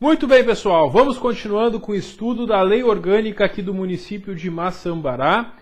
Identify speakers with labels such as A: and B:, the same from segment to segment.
A: Muito bem, pessoal, vamos continuando com o estudo da lei orgânica aqui do município de Maçambará.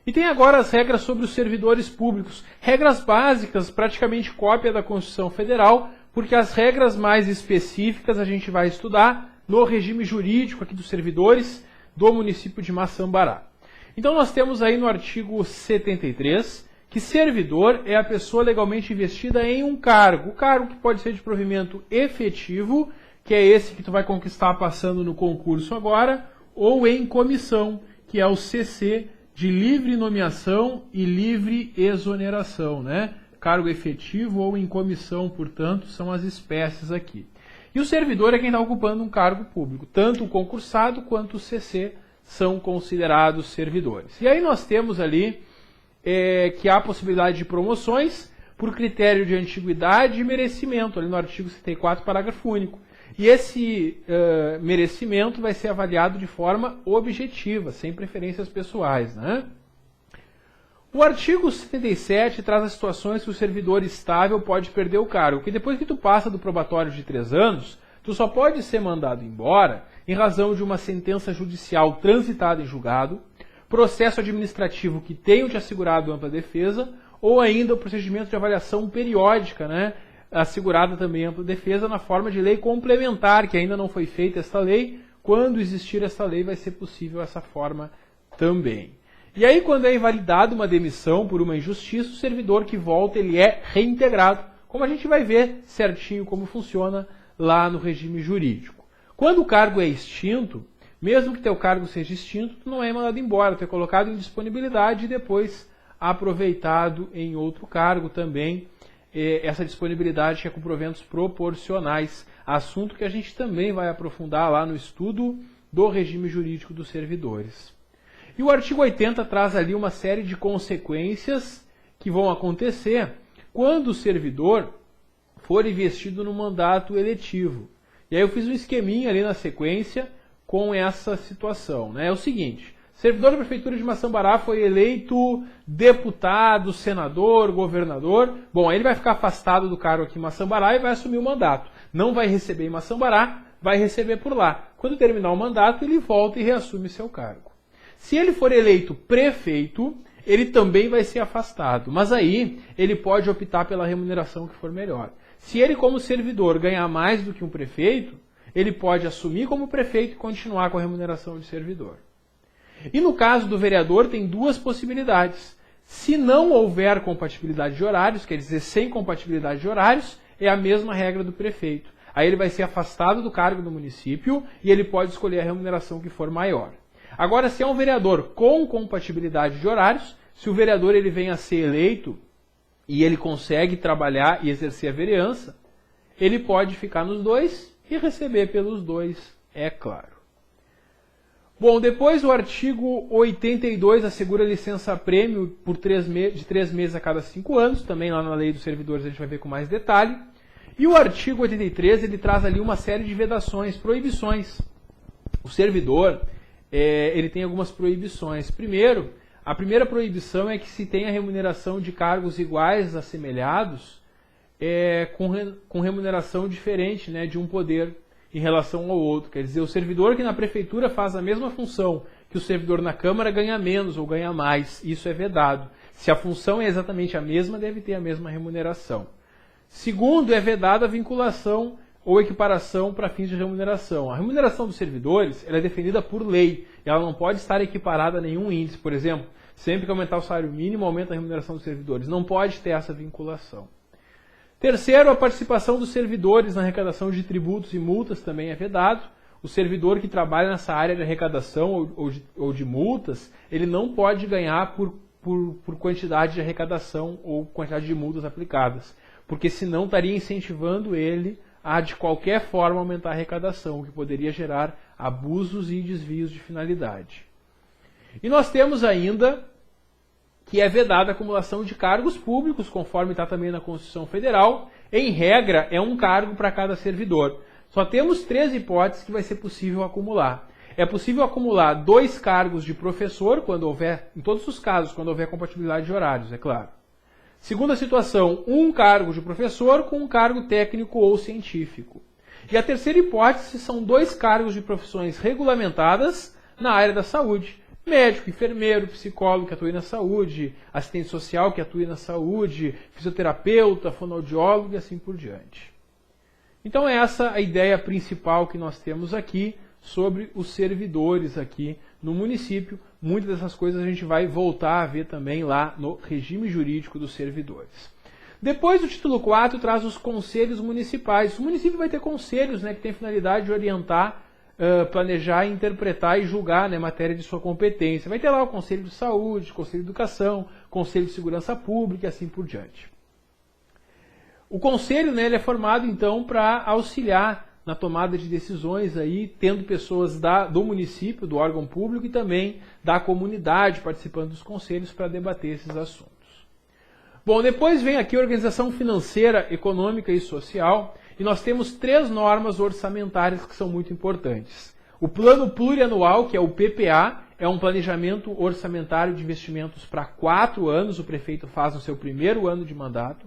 A: E tem agora as regras sobre os servidores públicos. Regras básicas, praticamente cópia da Constituição Federal, porque as regras mais específicas a gente vai estudar no regime jurídico aqui dos servidores do município de Maçambará. Então nós temos aí no artigo 73 que servidor é a pessoa legalmente investida em um cargo. O cargo que pode ser de provimento efetivo, que é esse que tu vai conquistar passando no concurso agora, ou em comissão, que é o CC, de livre nomeação e livre exoneração, né? Cargo efetivo ou em comissão, portanto, são as espécies aqui. E o servidor é quem está ocupando um cargo público. Tanto o concursado quanto o CC são considerados servidores. E aí nós temos ali que há possibilidade de promoções por critério de antiguidade e merecimento, ali no artigo 74, parágrafo único. E esse merecimento vai ser avaliado de forma objetiva, sem preferências pessoais, né? O artigo 77 traz as situações que o servidor estável pode perder o cargo, que depois que tu passa do probatório de 3 anos, tu só pode ser mandado embora em razão de uma sentença judicial transitada em julgado, processo administrativo que tenha te assegurado ampla defesa, ou ainda o procedimento de avaliação periódica, né? Assegurada também ampla defesa na forma de lei complementar, que ainda não foi feita esta lei. Quando existir esta lei, vai ser possível essa forma também. E aí, quando é invalidada uma demissão por uma injustiça, o servidor que volta, ele é reintegrado, como a gente vai ver certinho como funciona lá no regime jurídico. Quando o cargo é extinto, mesmo que teu cargo seja extinto, tu não é mandado embora, tu é colocado em disponibilidade e depois aproveitado em outro cargo também. Essa disponibilidade é com proventos proporcionais, assunto que a gente também vai aprofundar lá no estudo do regime jurídico dos servidores. E o artigo 80 traz ali uma série de consequências que vão acontecer quando o servidor for investido no mandato eletivo. E aí eu fiz um esqueminha ali na sequência com essa situação, né? É o seguinte: servidor da Prefeitura de Maçambará foi eleito deputado, senador, governador. Bom, aí ele vai ficar afastado do cargo aqui em Maçambará e vai assumir o mandato. Não vai receber em Maçambará, vai receber por lá. Quando terminar o mandato, ele volta e reassume seu cargo. Se ele for eleito prefeito, ele também vai ser afastado. Mas aí ele pode optar pela remuneração que for melhor. Se ele, como servidor, ganhar mais do que um prefeito, ele pode assumir como prefeito e continuar com a remuneração de servidor. E no caso do vereador, tem duas possibilidades. Se não houver compatibilidade de horários, quer dizer, sem compatibilidade de horários, é a mesma regra do prefeito. Aí ele vai ser afastado do cargo do município e ele pode escolher a remuneração que for maior. Agora, se é um vereador com compatibilidade de horários, se o vereador ele vem a ser eleito e ele consegue trabalhar e exercer a vereança, ele pode ficar nos dois e receber pelos dois, é claro. Bom, depois o artigo 82 assegura licença-prêmio de 3 meses a cada 5 anos, também lá na lei dos servidores a gente vai ver com mais detalhe. E o artigo 83 ele traz ali uma série de vedações, proibições. O servidor ele tem algumas proibições. Primeiro, a primeira proibição é que se tenha remuneração de cargos iguais, assemelhados, com remuneração diferente, né, de um poder em relação ao outro. Quer dizer, o servidor que na prefeitura faz a mesma função que o servidor na Câmara ganha menos ou ganha mais. Isso é vedado. Se a função é exatamente a mesma, deve ter a mesma remuneração. Segundo, é vedada a vinculação ou equiparação para fins de remuneração. A remuneração dos servidores ela é definida por lei. Ela não pode estar equiparada a nenhum índice. Por exemplo, sempre que aumentar o salário mínimo, aumenta a remuneração dos servidores. Não pode ter essa vinculação. Terceiro, a participação dos servidores na arrecadação de tributos e multas também é vedado. O servidor que trabalha nessa área de arrecadação ou de multas, ele não pode ganhar por quantidade de arrecadação ou quantidade de multas aplicadas, porque senão estaria incentivando ele a, de qualquer forma, aumentar a arrecadação, o que poderia gerar abusos e desvios de finalidade. E nós temos ainda que é vedada a acumulação de cargos públicos, conforme está também na Constituição Federal. Em regra, é um cargo para cada servidor. Só temos 3 hipóteses que vai ser possível acumular. É possível acumular 2 cargos de professor, quando houver, em todos os casos, quando houver compatibilidade de horários, é claro. Segunda situação, um cargo de professor com um cargo técnico ou científico. E a terceira hipótese são 2 cargos de profissões regulamentadas na área da saúde. Médico, enfermeiro, psicólogo que atue na saúde, assistente social que atue na saúde, fisioterapeuta, fonoaudiólogo e assim por diante. Então essa é a ideia principal que nós temos aqui sobre os servidores aqui no município. Muitas dessas coisas a gente vai voltar a ver também lá no regime jurídico dos servidores. Depois o título 4 traz os conselhos municipais. O município vai ter conselhos, né, que tem a finalidade de orientar, planejar, interpretar e julgar, né, matéria de sua competência. Vai ter lá o Conselho de Saúde, Conselho de Educação, Conselho de Segurança Pública e assim por diante. O conselho, né, ele é formado então para auxiliar na tomada de decisões, aí, tendo pessoas do município, do órgão público e também da comunidade participando dos conselhos para debater esses assuntos. Bom, depois vem aqui a organização financeira, econômica e social, e nós temos 3 normas orçamentárias que são muito importantes. O Plano Plurianual, que é o PPA, é um planejamento orçamentário de investimentos para 4 anos, o prefeito faz no seu primeiro ano de mandato.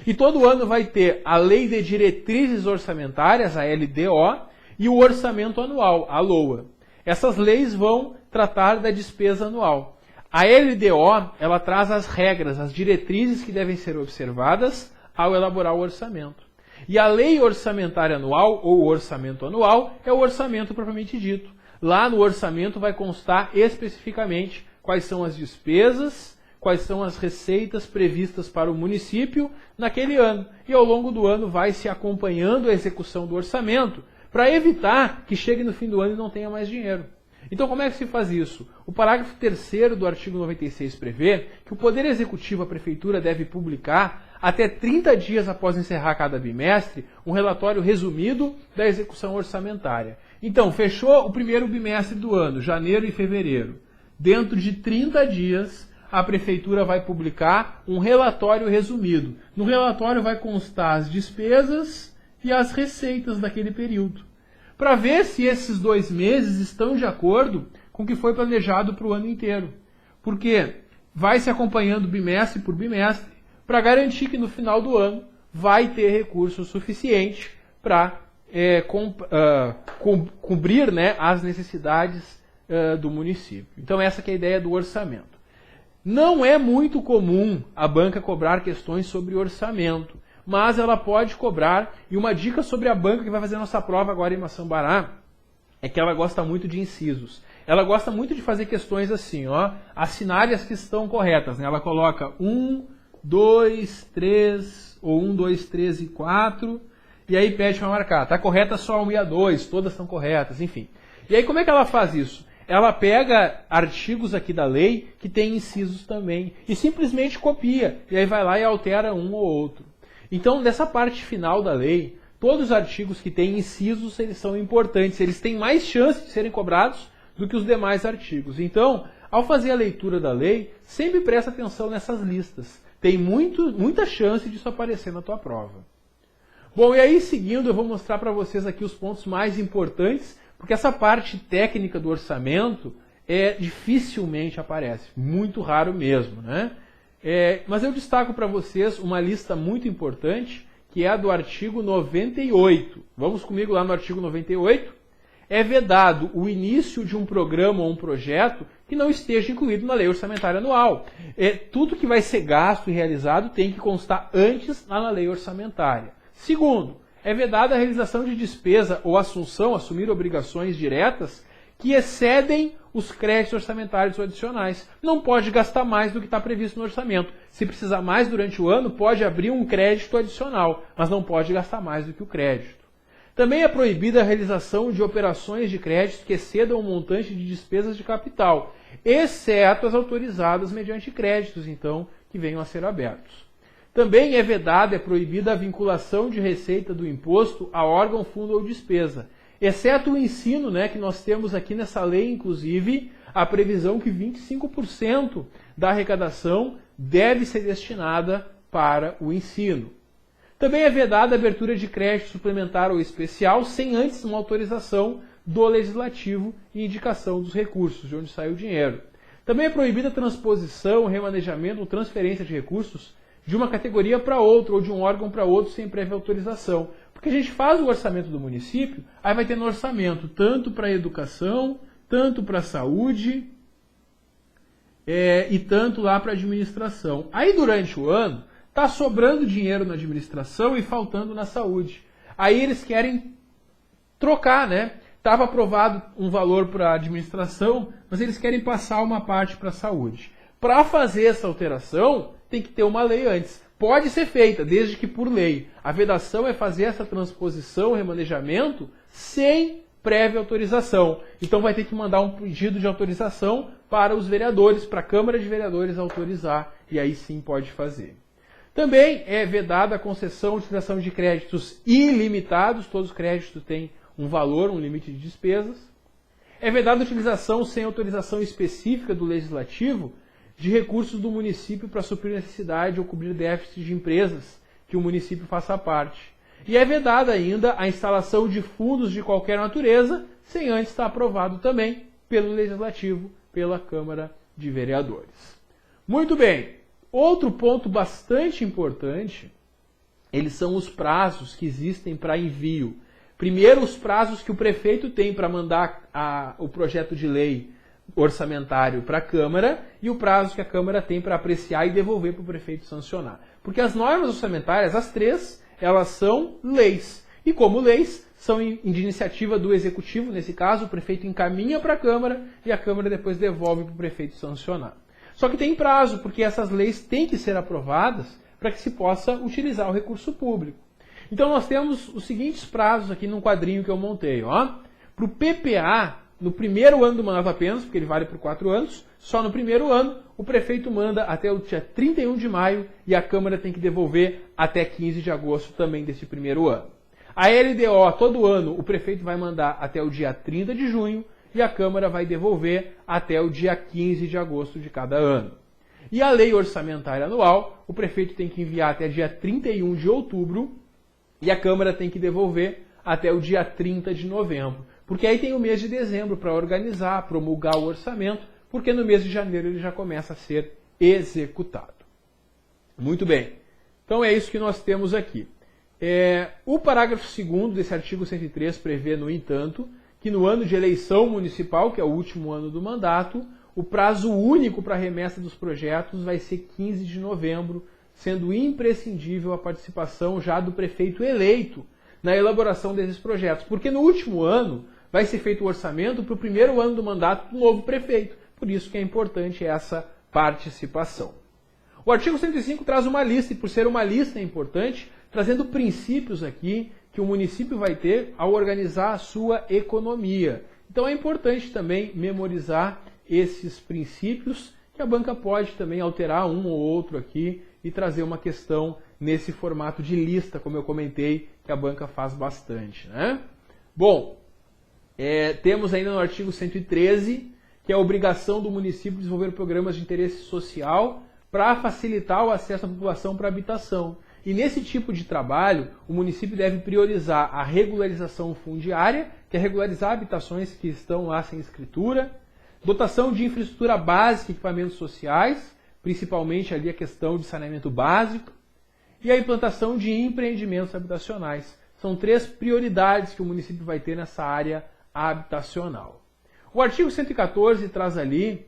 A: E todo ano vai ter a Lei de Diretrizes Orçamentárias, a LDO, e o Orçamento Anual, a LOA. Essas leis vão tratar da despesa anual. A LDO, ela traz as regras, as diretrizes que devem ser observadas ao elaborar o orçamento. E a Lei Orçamentária Anual, ou Orçamento Anual, é o orçamento propriamente dito. Lá no orçamento vai constar especificamente quais são as despesas, quais são as receitas previstas para o município naquele ano. E ao longo do ano vai se acompanhando a execução do orçamento para evitar que chegue no fim do ano e não tenha mais dinheiro. Então como é que se faz isso? O parágrafo 3º do artigo 96 prevê que o Poder Executivo, a Prefeitura, deve publicar até 30 dias após encerrar cada bimestre um relatório resumido da execução orçamentária. Então, fechou o primeiro bimestre do ano, janeiro e fevereiro. Dentro de 30 dias, a Prefeitura vai publicar um relatório resumido. No relatório vai constar as despesas e as receitas daquele período, para ver se esses 2 meses estão de acordo com o que foi planejado para o ano inteiro. Porque vai se acompanhando bimestre por bimestre para garantir que no final do ano vai ter recurso suficiente para cobrir, né, as necessidades do município. Então essa que é a ideia do orçamento. Não é muito comum a banca cobrar questões sobre orçamento, mas ela pode cobrar, e uma dica sobre a banca que vai fazer a nossa prova agora em Maçambará, é que ela gosta muito de incisos. Ela gosta muito de fazer questões assim, ó, assinar as que estão corretas, né? Ela coloca 1, 2, 3, ou 1, 2, 3 e 4, e aí pede para marcar. Está correta só a 1 e a 2, todas estão corretas, enfim. E aí como é que ela faz isso? Ela pega artigos aqui da lei que tem incisos também, e simplesmente copia, e aí vai lá e altera um ou outro. Então, nessa parte final da lei, todos os artigos que têm incisos, eles são importantes, eles têm mais chance de serem cobrados do que os demais artigos. Então, ao fazer a leitura da lei, sempre presta atenção nessas listas. Tem muita chance disso aparecer na tua prova. Bom, e aí, seguindo, eu vou mostrar para vocês aqui os pontos mais importantes, porque essa parte técnica do orçamento dificilmente aparece, muito raro mesmo, né? Mas eu destaco para vocês uma lista muito importante, que é a do artigo 98. Vamos comigo lá no artigo 98. É vedado o início de um programa ou um projeto que não esteja incluído na lei orçamentária anual. Tudo que vai ser gasto e realizado tem que constar antes lá na lei orçamentária. Segundo, é vedada a realização de despesa ou assumir obrigações diretas que excedem os créditos orçamentários ou adicionais. Não pode gastar mais do que está previsto no orçamento. Se precisar mais durante o ano, pode abrir um crédito adicional, mas não pode gastar mais do que o crédito. Também é proibida a realização de operações de crédito que excedam o montante de despesas de capital, exceto as autorizadas mediante créditos, então, que venham a ser abertos. Também é proibida a vinculação de receita do imposto a órgão, fundo ou despesa, exceto o ensino, né, que nós temos aqui nessa lei, inclusive, a previsão que 25% da arrecadação deve ser destinada para o ensino. Também é vedada a abertura de crédito suplementar ou especial sem antes uma autorização do Legislativo e indicação dos recursos, de onde sai o dinheiro. Também é proibida a transposição, remanejamento ou transferência de recursos de uma categoria para outra ou de um órgão para outro sem prévia autorização. Porque a gente faz o orçamento do município, aí vai ter no orçamento tanto para a educação, tanto para a saúde e tanto lá para a administração. Aí durante o ano, está sobrando dinheiro na administração e faltando na saúde. Aí eles querem trocar, né? Estava aprovado um valor para a administração, mas eles querem passar uma parte para a saúde. Para fazer essa alteração, tem que ter uma lei antes. Pode ser feita, desde que por lei. A vedação é fazer essa transposição, remanejamento, sem prévia autorização. Então vai ter que mandar um pedido de autorização para os vereadores, para a Câmara de Vereadores autorizar, e aí sim pode fazer. Também é vedada a concessão e utilização de créditos ilimitados, todos os créditos têm um valor, um limite de despesas. É vedada a utilização sem autorização específica do Legislativo de recursos do município para suprir necessidade ou cobrir déficit de empresas que o município faça parte. E é vedada ainda a instalação de fundos de qualquer natureza, sem antes estar aprovado também pelo Legislativo, pela Câmara de Vereadores. Muito bem. Outro ponto bastante importante, eles são os prazos que existem para envio. Primeiro, os prazos que o prefeito tem para mandar o projeto de lei orçamentário para a Câmara e o prazo que a Câmara tem para apreciar e devolver para o prefeito sancionar. Porque as normas orçamentárias, as três, elas são leis. E como leis, são de iniciativa do Executivo, nesse caso, o prefeito encaminha para a Câmara e a Câmara depois devolve para o prefeito sancionar. Só que tem prazo, porque essas leis têm que ser aprovadas para que se possa utilizar o recurso público. Então nós temos os seguintes prazos aqui num quadrinho que eu montei. Para o PPA, no primeiro ano do mandato apenas, porque ele vale por 4 anos, só no primeiro ano o prefeito manda até o dia 31 de maio e a Câmara tem que devolver até 15 de agosto também desse primeiro ano. A LDO, todo ano, o prefeito vai mandar até o dia 30 de junho e a Câmara vai devolver até o dia 15 de agosto de cada ano. E a lei orçamentária anual, o prefeito tem que enviar até dia 31 de outubro e a Câmara tem que devolver até o dia 30 de novembro. Porque aí tem o mês de dezembro para organizar, promulgar o orçamento, porque no mês de janeiro ele já começa a ser executado. Muito bem. Então é isso que nós temos aqui. O parágrafo 2º desse artigo 103 prevê, no entanto, que no ano de eleição municipal, que é o último ano do mandato, o prazo único para a remessa dos projetos vai ser 15 de novembro, sendo imprescindível a participação já do prefeito eleito na elaboração desses projetos. Porque no último ano vai ser feito o orçamento para o primeiro ano do mandato do novo prefeito. Por isso que é importante essa participação. O artigo 105 traz uma lista, e por ser uma lista é importante, trazendo princípios aqui que o município vai ter ao organizar a sua economia. Então é importante também memorizar esses princípios, que a banca pode também alterar um ou outro aqui e trazer uma questão nesse formato de lista, como eu comentei, que a banca faz bastante, né? Bom, temos ainda no artigo 113, que é a obrigação do município de desenvolver programas de interesse social para facilitar o acesso da população para habitação. E nesse tipo de trabalho, o município deve priorizar a regularização fundiária, que é regularizar habitações que estão lá sem escritura, dotação de infraestrutura básica e equipamentos sociais, principalmente ali a questão de saneamento básico, e a implantação de empreendimentos habitacionais. São 3 prioridades que o município vai ter nessa área habitacional. O artigo 114 traz ali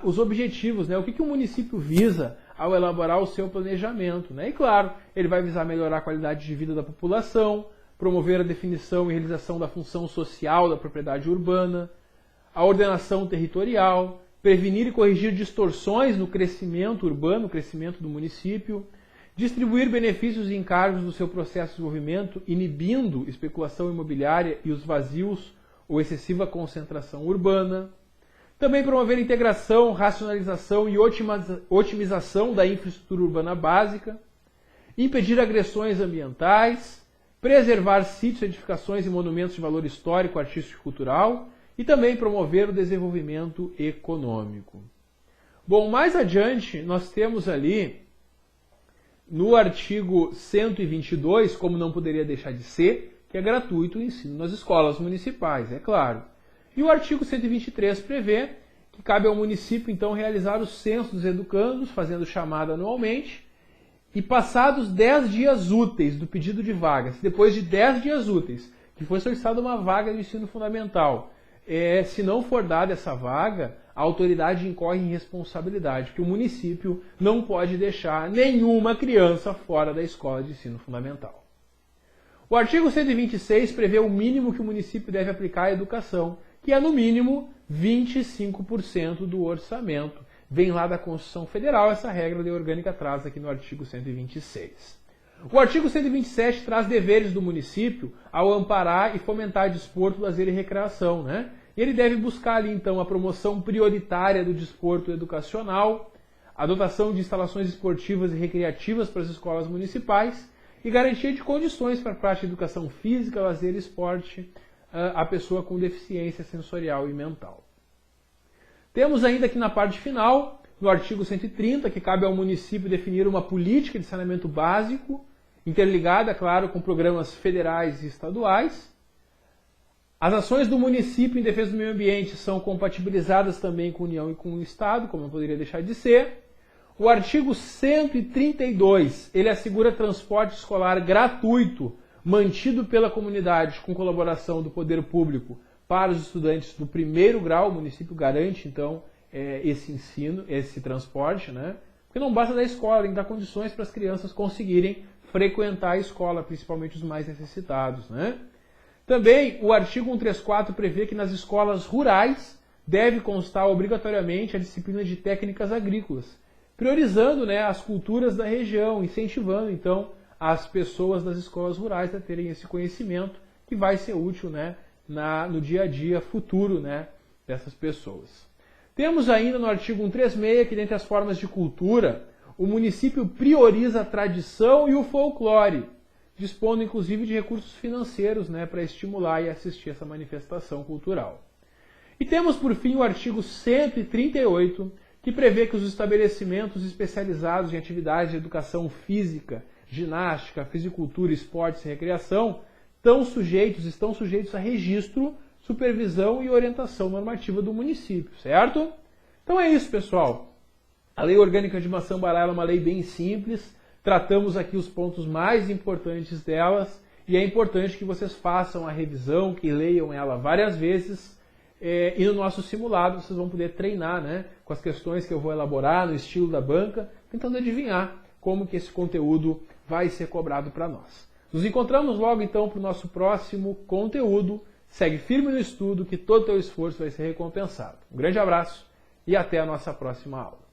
A: os objetivos, né? O que o município visa ao elaborar o seu planejamento, né? E claro, ele vai visar melhorar a qualidade de vida da população, promover a definição e realização da função social da propriedade urbana, a ordenação territorial, prevenir e corrigir distorções no crescimento urbano, no crescimento do município, distribuir benefícios e encargos do seu processo de desenvolvimento, inibindo especulação imobiliária e os vazios ou excessiva concentração urbana. Também promover integração, racionalização e otimização da infraestrutura urbana básica, impedir agressões ambientais, preservar sítios, edificações e monumentos de valor histórico, artístico e cultural, e também promover o desenvolvimento econômico. Bom, mais adiante nós temos ali, no artigo 122, como não poderia deixar de ser, que é gratuito o ensino nas escolas municipais, é claro. E o artigo 123 prevê que cabe ao município, então, realizar o censo dos educandos, fazendo chamada anualmente, e passados 10 dias úteis do pedido de vaga, se depois de 10 dias úteis que foi solicitada uma vaga de ensino fundamental, se não for dada essa vaga, a autoridade incorre em responsabilidade, porque o município não pode deixar nenhuma criança fora da escola de ensino fundamental. O artigo 126 prevê o mínimo que o município deve aplicar à educação, que é no mínimo 25% do orçamento. Vem lá da Constituição Federal, essa regra de orgânica traz aqui no artigo 126. O artigo 127 traz deveres do município ao amparar e fomentar desporto, lazer e recreação, né? Ele deve buscar ali, então, a promoção prioritária do desporto educacional, a dotação de instalações esportivas e recreativas para as escolas municipais e garantia de condições para a prática de educação física, lazer e esporte a pessoa com deficiência sensorial e mental. Temos ainda aqui na parte final, no artigo 130, que cabe ao município definir uma política de saneamento básico, interligada, claro, com programas federais e estaduais. As ações do município em defesa do meio ambiente são compatibilizadas também com a União e com o Estado, como não poderia deixar de ser. O artigo 132, ele assegura transporte escolar gratuito, mantido pela comunidade com colaboração do poder público para os estudantes do primeiro grau. O município garante, então, esse ensino, esse transporte, né? Porque não basta dar escola, tem que dar condições para as crianças conseguirem frequentar a escola, principalmente os mais necessitados, né? Também o artigo 134 prevê que nas escolas rurais deve constar obrigatoriamente a disciplina de técnicas agrícolas, priorizando, né, as culturas da região, incentivando então as pessoas das escolas rurais a terem esse conhecimento que vai ser útil, né, no dia a dia futuro, né, dessas pessoas. Temos ainda no artigo 136 que, dentre as formas de cultura, o município prioriza a tradição e o folclore, dispondo inclusive de recursos financeiros, né, para estimular e assistir essa manifestação cultural. E temos, por fim, o artigo 138, que prevê que os estabelecimentos especializados em atividades de educação física, ginástica, fisicultura, esportes e recreação estão sujeitos a registro, supervisão e orientação normativa do município, certo? Então é isso, pessoal. A Lei Orgânica de Maçambará é uma lei bem simples, tratamos aqui os pontos mais importantes delas e é importante que vocês façam a revisão, que leiam ela várias vezes e no nosso simulado vocês vão poder treinar, né, com as questões que eu vou elaborar no estilo da banca, tentando adivinhar como que esse conteúdo vai ser cobrado para nós. Nos encontramos logo então para o nosso próximo conteúdo. Segue firme no estudo que todo o teu esforço vai ser recompensado. Um grande abraço e até a nossa próxima aula.